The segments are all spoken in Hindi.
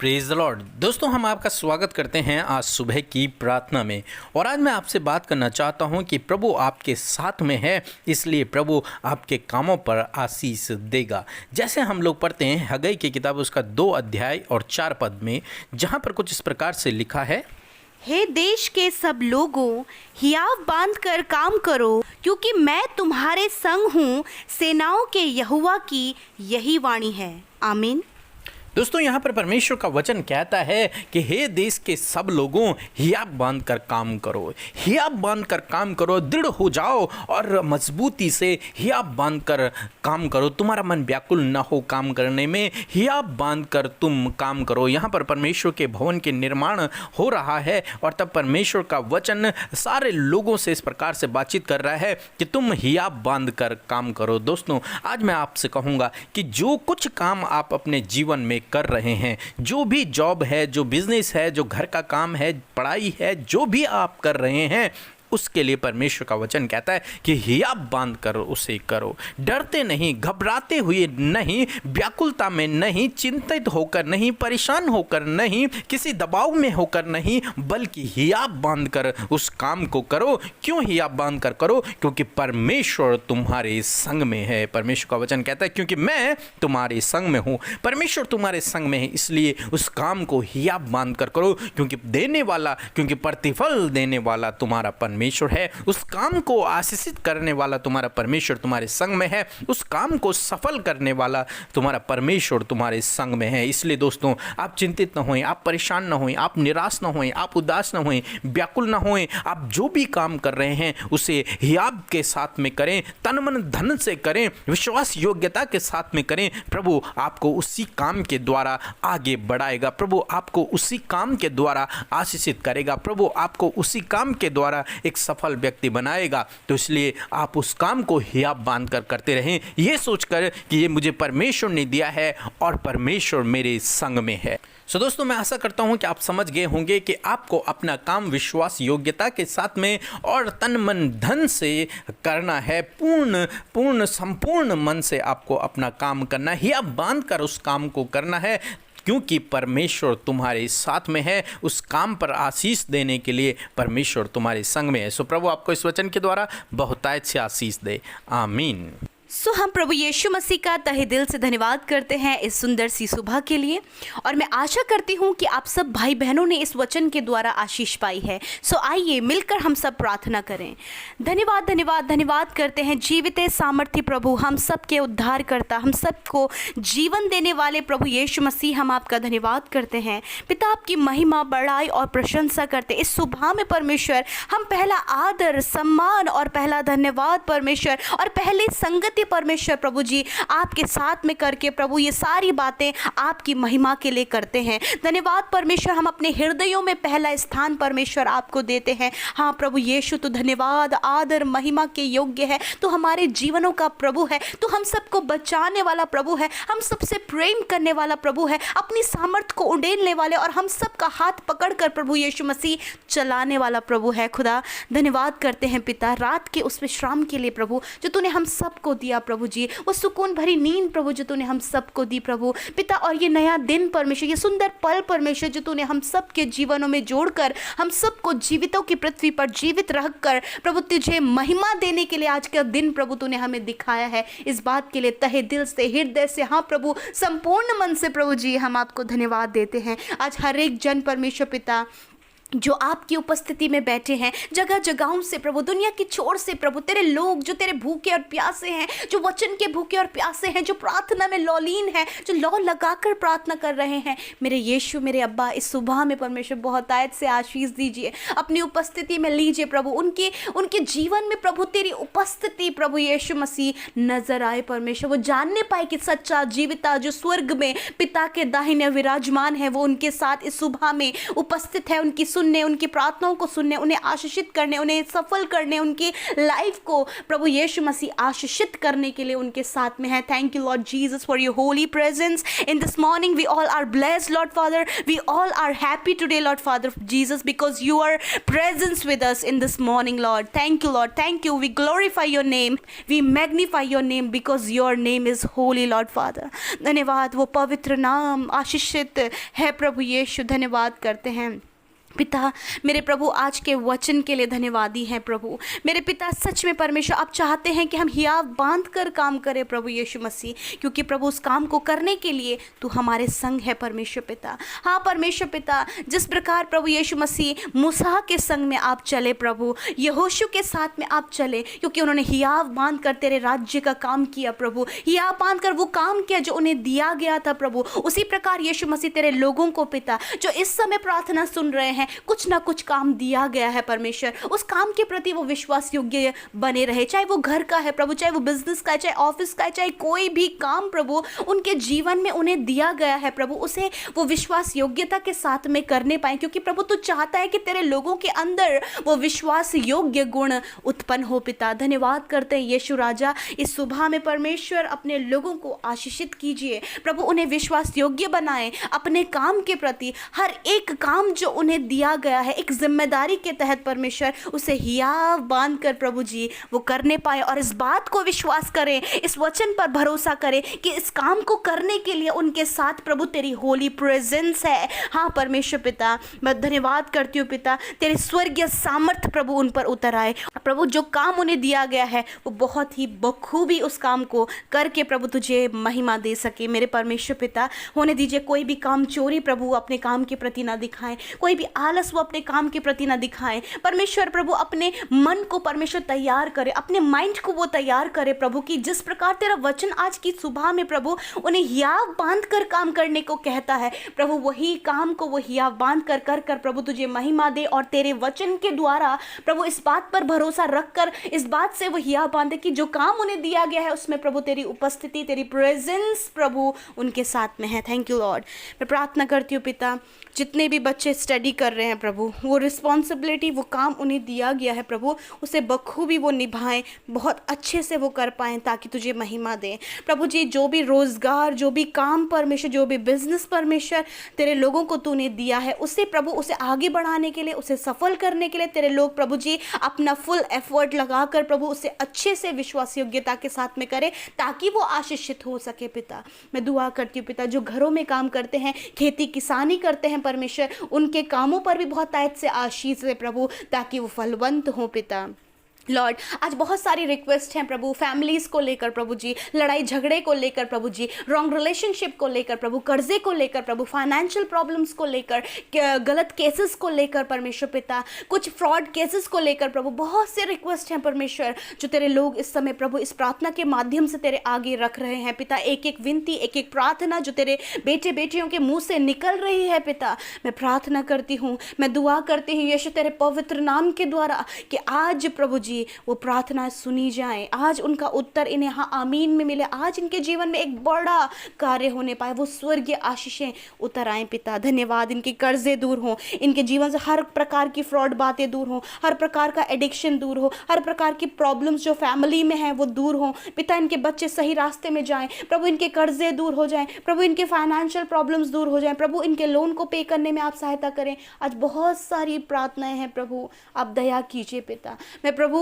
Praise the Lord. दोस्तों, हम आपका स्वागत करते हैं आज सुबह की प्रार्थना में। और आज मैं आपसे बात करना चाहता हूं कि प्रभु आपके साथ में है, इसलिए प्रभु आपके कामों पर आशीष देगा। जैसे हम लोग पढ़ते हैं हग्गई की किताब उसका 2 अध्याय और 4 पद में, जहां पर कुछ इस प्रकार से लिखा है, हे देश के सब लोगों, हियाव बांध कर काम करो, क्योंकि मैं तुम्हारे संग हूँ। सेनाओं के यहोवा की यही वाणी है। आमीन। दोस्तों, यहाँ पर परमेश्वर का वचन कहता है कि हे देश के सब लोगों, हियाव बांध कर काम करो, हियाव बांध कर काम करो, दृढ़ हो जाओ और मजबूती से हियाव बांध कर काम करो। तुम्हारा मन व्याकुल न हो काम करने में, हियाव बांध कर तुम काम करो। यहाँ पर परमेश्वर के भवन के निर्माण हो रहा है और तब परमेश्वर का वचन सारे लोगों से इस प्रकार से बातचीत कर रहा है कि तुम हियाव बांध कर काम करो। दोस्तों, आज मैं आपसे कहूँगा कि जो कुछ काम आप अपने जीवन में कर रहे हैं, जो भी जॉब है, जो बिजनेस है, जो घर का काम है, पढ़ाई है, जो भी आप कर रहे हैं, उसके लिए परमेश्वर का वचन कहता है कि हियाव बांध कर उसे करो। डरते नहीं, घबराते हुए नहीं, व्याकुलता में नहीं, चिंतित होकर नहीं, परेशान होकर नहीं, किसी दबाव में होकर नहीं, बल्कि हियाव बांध कर उस काम को करो। क्यों हियाव बांध कर करो? क्योंकि परमेश्वर तुम्हारे संग में है। परमेश्वर का वचन कहता है क्योंकि मैं तुम्हारे संग में हूँ। परमेश्वर तुम्हारे संग में है, इसलिए उस काम को हियाव बांध कर करो, क्योंकि प्रतिफल देने वाला तुम्हारा परमेश्वर है। उस काम को आशीषित करने वाला तुम्हारा परमेश्वर तुम्हारे संग में है। उस काम को सफल करने वाला तुम्हारा परमेश्वर तुम्हारे संग में है। इसलिए दोस्तों, आप चिंतित न होएं, आप परेशान न होएं, आप निराश न होएं, आप उदास न होएं, व्याकुल न होएं। आप जो भी काम कर रहे हैं उसे हियाव के साथ में करें, तन मन धन से करें, विश्वास योग्यता के साथ में करें। प्रभु आपको उसी काम के द्वारा आगे बढ़ाएगा। प्रभु आपको उसी काम के द्वारा आशीषित करेगा। प्रभु आपको उसी काम के द्वारा एक सफल व्यक्ति बनाएगा। तो इसलिए आप उस काम को हियाव बांध कर करते रहें, ये सोचकर कि ये मुझे परमेश्वर ने दिया है और परमेश्वर मेरे संग में है। दोस्तों, मैं आशा करता हूं कि आप समझ गए होंगे कि आपको अपना काम विश्वास योग्यता के साथ में और तन मन धन से करना है। संपूर्ण मन से आपको अपना काम करना है, हियाव बांध कर उस काम को करना है, क्योंकि परमेश्वर तुम्हारे साथ में है। उस काम पर आशीष देने के लिए परमेश्वर तुम्हारे संग में है। सो प्रभु आपको इस वचन के द्वारा बहुतायत से आशीष दे। आमीन। हम प्रभु यीशु मसीह का तहे दिल से धन्यवाद करते हैं इस सुंदर सी सुबह के लिए। और मैं आशा करती हूँ कि आप सब भाई बहनों ने इस वचन के द्वारा आशीष पाई है। आइए मिलकर हम सब प्रार्थना करें। धन्यवाद धन्यवाद धन्यवाद करते हैं जीवित सामर्थ्य प्रभु, हम सब के उद्धार करता, हम सबको जीवन देने वाले प्रभु यीशु मसीह, हम आपका धन्यवाद करते हैं। पिता, आपकी महिमा, बड़ाई और प्रशंसा करते इस सुबह में परमेश्वर। हम पहला आदर, सम्मान और पहला धन्यवाद परमेश्वर और पहले संगति परमेश्वर प्रभु जी आपके साथ में करके प्रभु ये सारी बातें आपकी महिमा के लिए करते हैं। धन्यवाद परमेश्वर, हम अपने हृदयों में पहला स्थान परमेश्वर आपको देते हैं। हाँ प्रभु यीशु, तो धन्यवाद, आदर, महिमा के योग्य है। तो हमारे जीवनों का प्रभु है, तो हम सबको बचाने वाला प्रभु है, हम सबसे प्रेम करने वाला प्रभु है, अपनी सामर्थ को उड़ेलने वाले और हम सबका हाथ पकड़कर प्रभु यीशु मसीह चलाने वाला प्रभु है। खुदा धन्यवाद करते हैं पिता, रात के उस विश्राम के लिए प्रभु जो तूने हम सबको दिया प्रभु जी, वो सुकून भरी नींद प्रभु जो तूने हम सबको दी प्रभु पिता, और ये नया दिन परमेश्वर, ये सुंदर पल परमेश्वर जो तूने हम सबके जीवनों में जोड़कर हम सबको जीवितों की पृथ्वी पर जीवित रहकर प्रभु तुझे महिमा देने के लिए आज का दिन प्रभु तूने हमें दिखाया है। इस बात के लिए तहे दिल से, हृदय से, हाँ प्रभु, संपूर्ण मन से प्रभु जी हम आपको धन्यवाद देते हैं। आज हर एक जन परमेश्वर पिता जो आपकी उपस्थिति में बैठे हैं, जगह जगहों से प्रभु, दुनिया की छोर से प्रभु, तेरे लोग जो तेरे भूखे और प्यासे हैं, जो वचन के भूखे और प्यासे हैं, जो प्रार्थना में लौलीन हैं, जो लौ लगाकर प्रार्थना कर रहे हैं, मेरे यीशु, मेरे अब्बा, इस सुबह में परमेश्वर बहुतायत से आशीष दीजिए, अपनी उपस्थिति में लीजिए प्रभु। उनके जीवन में प्रभु तेरी उपस्थिति प्रभु यीशु मसीह नजर आए परमेश्वर। वो जानने पाए कि सच्चा जीविता जो स्वर्ग में पिता के दाहिने विराजमान है, वो उनके साथ इस सुबह में उपस्थित है, उनकी सुनने, उनकी प्रार्थनाओं को सुनने, उन्हें आशीषित करने, उन्हें सफल करने, उनकी लाइफ को प्रभु यीशु मसीह आशीषित करने के लिए उनके साथ में है। Thank you Lord Jesus for your holy presence in this morning. We all are blessed Lord Father, we all are happy today Lord Father Jesus, because you are present with us in this morning, Lord. Thank you, Lord. Thank you. We glorify your name. We magnify your name because your name is holy, Lord Father. धन्यवाद, वो पवित्र नाम आशीषित है प्रभु यीशु। धन्यवाद करते हैं पिता मेरे प्रभु, आज के वचन के लिए धन्यवादी हैं प्रभु मेरे पिता। सच में परमेश्वर, आप चाहते हैं कि हम हियाव बांध कर काम करें प्रभु यीशु मसीह, क्योंकि प्रभु उस काम को करने के लिए तू हमारे संग है परमेश्वर पिता। हाँ परमेश्वर पिता, जिस प्रकार प्रभु यीशु मसीह मूसा के संग में आप चले प्रभु, यहोशू के साथ में आप चले, क्योंकि उन्होंने हियाव बांध कर तेरे राज्य का काम किया प्रभु, हियाव बांध कर वो काम किया जो उन्हें दिया गया था प्रभु। उसी प्रकार यीशु मसीह तेरे लोगों को पिता, जो इस समय प्रार्थना सुन रहे हैं, कुछ ना कुछ काम दिया गया है परमेश्वर, उस काम के प्रति वो विश्वास योग्य बने रहे, चाहे वो घर का है प्रभु, चाहे वो बिजनेस का है, चाहे ऑफिस का है, चाहे कोई भी काम प्रभु उनके जीवन में उन्हें दिया गया है प्रभु, उसे वो विश्वास योग्यता के साथ में करने पाए, क्योंकि प्रभु तू चाहता है कि तेरे लोगों के अंदर वो विश्वास योग्य गुण उत्पन्न हो पिता। धन्यवाद करते हैं यीशु राजा, इस सुबह में परमेश्वर अपने लोगों को आशीषित कीजिए प्रभु, उन्हें विश्वास योग्य बनाए अपने काम के प्रति। हर एक काम जो उन्हें दिया गया है एक जिम्मेदारी के तहत परमेश्वर, उसे हियाव बांध कर प्रभु जी वो करने पाए, और इस बात को विश्वास करें, इस वचन पर भरोसा करें कि इस काम को करने के लिए उनके साथ प्रभु तेरी होली प्रेजेंस है। हाँ परमेश्वर पिता, मैं धन्यवाद करती हूँ पिता, तेरे स्वर्गीय सामर्थ्य प्रभु उन पर उतर आए प्रभु। जो काम उन्हें दिया गया है वो बहुत ही बखूबी उस काम को करके प्रभु तुझे महिमा दे सके मेरे परमेश्वर पिता। होने दीजिए कोई भी काम चोरी प्रभु अपने काम के प्रति ना दिखाएं, कोई भी आलस वो अपने काम के प्रति ना दिखाएं परमेश्वर प्रभु। अपने मन को परमेश्वर तैयार करे, अपने माइंड को वो तैयार करे प्रभु, कि जिस प्रकार तेरा वचन आज की सुबह में प्रभु उन्हें हियाव बांध कर काम करने को कहता है प्रभु, वही काम को वो हियाव बांध कर कर कर प्रभु तुझे महिमा दे, और तेरे वचन के द्वारा प्रभु इस बात पर भरोसा रख कर इस बात से वो हियाव बांधे कि जो काम उन्हें दिया गया है उसमें प्रभु तेरी उपस्थिति, तेरी प्रेजेंस प्रभु उनके साथ में है। Thank you Lord. मैं प्रार्थना करती हूँ पिता, जितने भी बच्चे स्टडी कर रहे हैं प्रभु, वो रिस्पॉन्सिबिलिटी, वो काम उन्हें दिया गया है प्रभु, उसे बखूबी वो निभाएं, बहुत अच्छे से वो कर पाएं, ताकि तुझे महिमा दें प्रभु जी। जो भी रोज़गार, जो भी काम परमेश्वर, जो भी बिजनेस परमेश्वर तेरे लोगों को तूने दिया है, उसे प्रभु उसे आगे बढ़ाने के लिए, उसे सफल करने के लिए तेरे लोग प्रभु जी अपना फुल एफर्ट लगा कर प्रभु उसे अच्छे से विश्वास योग्यता के साथ में करे, ताकि वो आशीषित हो सके पिता। मैं दुआ करती हूँ पिता, जो घरों में काम करते हैं, खेती किसानी करते हैं परमेश्वर, उनके कामों पर भी बहुत तायत से आशीष है प्रभु, ताकि वो फलवंत हो पिता। लॉर्ड, आज बहुत सारी रिक्वेस्ट हैं प्रभु, फैमिलीज़ को लेकर प्रभु जी, लड़ाई झगड़े को लेकर प्रभु जी, रॉन्ग रिलेशनशिप को लेकर प्रभु, कर्जे को लेकर प्रभु, फाइनेंशियल प्रॉब्लम्स को लेकर, गलत केसेस को लेकर परमेश्वर पिता, कुछ फ्रॉड केसेस को लेकर प्रभु, बहुत से रिक्वेस्ट हैं परमेश्वर, जो तेरे लोग इस समय प्रभु इस प्रार्थना के माध्यम से तेरे आगे रख रहे हैं पिता। एक एक विनती, एक एक प्रार्थना जो तेरे बेटे बेटियों के मुँह से निकल रही है पिता, मैं प्रार्थना करती हूँ, मैं दुआ करती हूँ यीशु तेरे पवित्र नाम के द्वारा, कि आज प्रभु जी वो प्रार्थना सुनी जाए, आज उनका उत्तर इन्हें हाँ आमीन में मिले, आज इनके जीवन में एक बड़ा कार्य होने पाए, वो स्वर्गीय आशीषें उतर आए पिता। धन्यवाद, इनके कर्जे दूर हों, इनके जीवन से हर प्रकार की फ्रॉड बातें दूर हों, हर प्रकार का एडिक्शन दूर हो, हर प्रकार की प्रॉब्लम्स जो फैमिली में हैं वो दूर हों पिता। इनके बच्चे सही रास्ते में जाएं प्रभु, इनके कर्जे दूर हो जाएं प्रभु, इनके फाइनेंशियल प्रॉब्लम्स दूर हो जाएं प्रभु, इनके लोन को पे करने में आप सहायता करें। आज बहुत सारी प्रार्थनाएं हैं प्रभु, आप दया कीजिए पिता।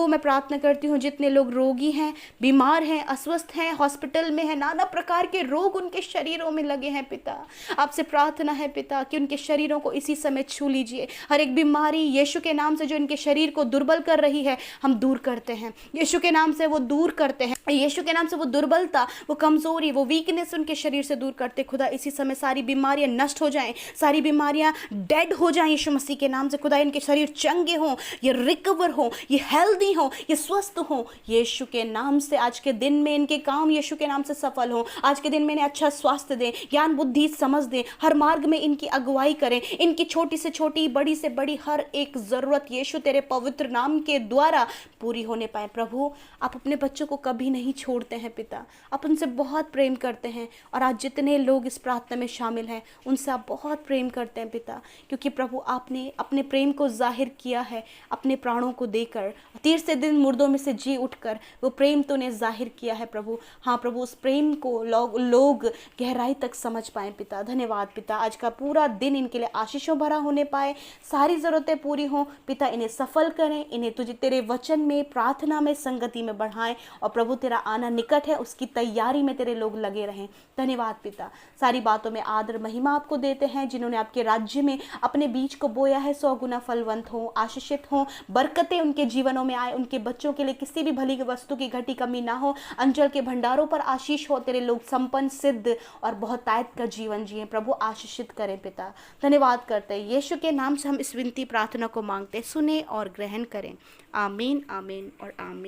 मैं प्रार्थना करती हूँ, जितने लोग रोगी हैं, बीमार हैं, अस्वस्थ हैं, हॉस्पिटल में हैं, नाना प्रकार के रोग उनके शरीरों में लगे हैं पिता, आपसे प्रार्थना है पिता कि उनके शरीरों को इसी समय छू लीजिए। हर एक बीमारी यीशु के नाम से जो इनके शरीर को दुर्बल कर रही है, हम दूर करते हैं यीशु के नाम से, वो दूर करते हैं यीशु के नाम से। वो दुर्बलता, वो कमजोरी, वो वीकनेस उनके शरीर से दूर करते खुदा। इसी समय सारी बीमारियां नष्ट हो जाएं, सारी बीमारियां डेड हो जाएं यीशु मसीह के नाम से खुदा। इनके शरीर चंगे हों, ये रिकवर हों, ये हेल्दी नहीं हो, ये स्वस्थ हो यीशु के नाम से। आज के दिन में इनके काम यीशु के नाम से सफल हो। आज के दिन में इन्हें अच्छा स्वास्थ्य दें, ज्ञान बुद्धि समझ दें, हर मार्ग में इनकी अगुवाई करें। इनकी छोटी से छोटी, बड़ी से बड़ी हर एक जरूरत यीशु तेरे पवित्र नाम के द्वारा पूरी होने पाए। प्रभु आप अपने बच्चों को कभी नहीं छोड़ते हैं पिता, आप उनसे बहुत प्रेम करते हैं। और आज जितने लोग इस प्रार्थना में शामिल हैं उनसे आप बहुत प्रेम करते हैं पिता, क्योंकि प्रभु आपने अपने प्रेम को जाहिर किया है अपने प्राणों को देकर, तीसरे दिन मुर्दों में से जी उठकर वो प्रेम तो ने जाहिर किया है प्रभु। हाँ प्रभु, उस प्रेम को लोग गहराई तक समझ पाए पिता। धन्यवाद पिता, आज का पूरा दिन इनके लिए आशीषों भरा होने पाए, सारी ज़रूरतें पूरी हों पिता। इन्हें सफल करें, इन्हें तुझे तेरे वचन में, प्रार्थना में, संगति में बढ़ाएं। और प्रभु तेरा आना निकट है, उसकी तैयारी में तेरे लोग लगे रहें। धन्यवाद पिता, सारी बातों में आदर महिमा आपको देते हैं। जिन्होंने आपके राज्य में अपने बीज को बोया है 100 गुना फलवंत हो, आशीषित हो, बरकतें उनके जीवनों में आए। उनके बच्चों के लिए किसी भी भली वस्तु की घटी कमी ना हो, अंचल के भंडारों पर आशीष हो। तेरे लोग संपन्न, सिद्ध और बहुतायत का जीवन जिए। प्रभु आशीषित करें पिता। धन्यवाद करते हैं यीशु के नाम से हम इस विनती प्रार्थना को मांगते, सुने और ग्रहण करें। आमीन, आमीन और आमीन।